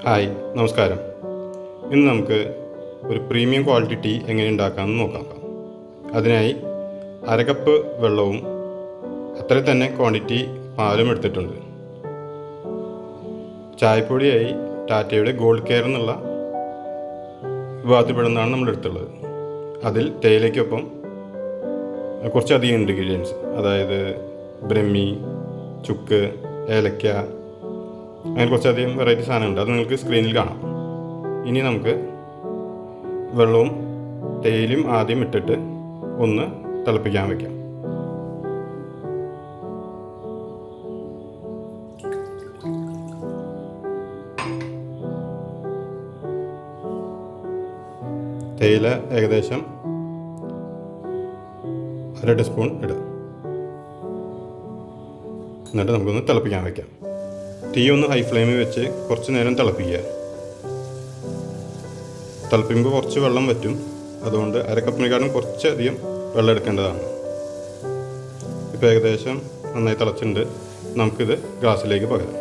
Hi, നമസ്കാരം. ഇന്ന് നമുക്ക് ഒരു പ്രീമിയം ക്വാളിറ്റി ടീ എങ്ങനെ ഉണ്ടാക്കാമെന്ന് നോക്കാം. അതിനായി അരക്കപ്പ് വെള്ളവും അത്ര തന്നെ ക്വാണ്ടിറ്റി പാലും എടുത്തിട്ടുണ്ട്. ചായപ്പൊടിയായി ടാറ്റയുടെ ഗോൾഡ് കെയർ എന്നുള്ള വിഭാഗത്തിൽപ്പെടുന്നതാണ് നമ്മൾ എടുത്തുള്ളത്. അതിൽ തേയിലയ്ക്കൊപ്പം കുറച്ചധികം ഇൻഗ്രീഡിയൻസ്, അതായത് ബ്രഹ്മി, ചുക്ക്, ഏലക്ക, അങ്ങനെ കുറച്ചധികം വെറൈറ്റി സാധനമുണ്ട്. അത് നിങ്ങൾക്ക് സ്ക്രീനിൽ കാണാം. ഇനി നമുക്ക് വെള്ളവും തേയിലയും ആദ്യം ഇട്ടിട്ട് ഒന്ന് തിളപ്പിക്കാൻ വയ്ക്കാം. തേയില ഏകദേശം 1/2 ടീസ്പൂൺ ഇടുക. എന്നിട്ട് നമുക്കൊന്ന് തിളപ്പിക്കാൻ വയ്ക്കാം. തീ ഒന്ന് ഹൈ ഫ്ലെയിമിൽ വെച്ച് കുറച്ച് നേരം തിളപ്പിക്കുക. തിളപ്പിക്കുമ്പോൾ കുറച്ച് വെള്ളം വറ്റും. അതുകൊണ്ട് അരക്കപ്പിനെക്കാളും കുറച്ചധികം വെള്ളം എടുക്കേണ്ടതാണ്. ഇപ്പോൾ ഏകദേശം നന്നായി തിളച്ചിട്ടുണ്ട്. നമുക്കിത് ഗ്ലാസ്സിലേക്ക് പകരാം.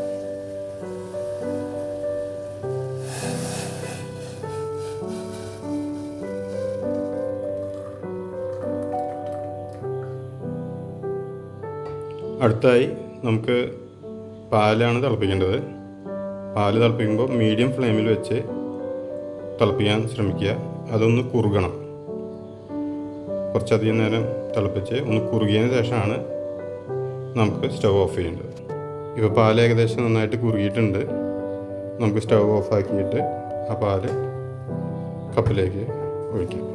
അടുത്തായി നമുക്ക് പാലാണ് തിളപ്പിക്കേണ്ടത്. പാല് തിളപ്പിക്കുമ്പോൾ മീഡിയം ഫ്ലെയിമിൽ വെച്ച് തിളപ്പിക്കാൻ ശ്രമിക്കുക. അതൊന്ന് കുറുകണം. കുറച്ചധികം നേരം തിളപ്പിച്ച് ഒന്ന് കുറുകിയതിന് ശേഷമാണ് നമുക്ക് സ്റ്റവ് ഓഫ് ചെയ്യേണ്ടത്. ഇപ്പോൾ പാൽ ഏകദേശം നന്നായിട്ട് കുറുകിയിട്ടുണ്ട്. നമുക്ക് സ്റ്റവ് ഓഫ് ആക്കിയിട്ട് ആ പാല് കപ്പിലേക്ക് ഒഴിക്കാം.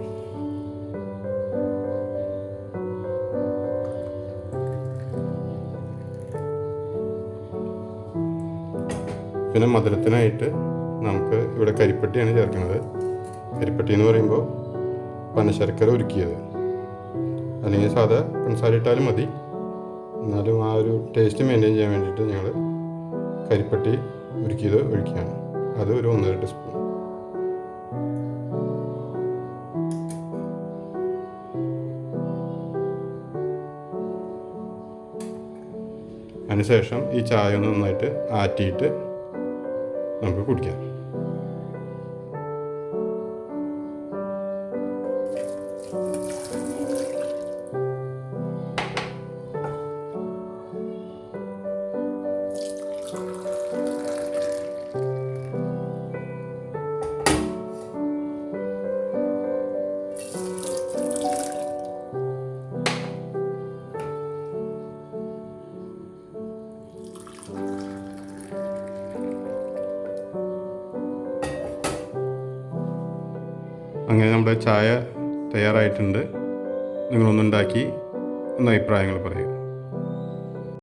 പിന്നെ മധുരത്തിനായിട്ട് നമുക്ക് ഇവിടെ കരിപ്പട്ടിയാണ് ചേർക്കുന്നത്. കരിപ്പട്ടി എന്ന് പറയുമ്പോൾ പനശർക്കര ഉരുക്കിയത്, അല്ലെങ്കിൽ സാധാ പഞ്ചസാര ഇട്ടാലും മതി. എന്നാലും ആ ഒരു ടേസ്റ്റ് മെയിൻറ്റെയിൻ ചെയ്യാൻ വേണ്ടിയിട്ട് ഞങ്ങൾ കരിപ്പട്ടി ഉരുക്കിയത് ഒഴിക്കുകയാണ്. അത് ഒരു 1.5 ടീസ്പൂൺ. അതിനുശേഷം ഈ ചായ ഒന്ന് നന്നായിട്ട് ആറ്റിയിട്ട് നമുക്ക് കുടിക്കാം. അങ്ങനെ നമ്മുടെ ചായ തയ്യാറായിട്ടുണ്ട്. നിങ്ങളൊന്നുണ്ടാക്കി ഒന്ന് അഭിപ്രായങ്ങൾ പറയുക.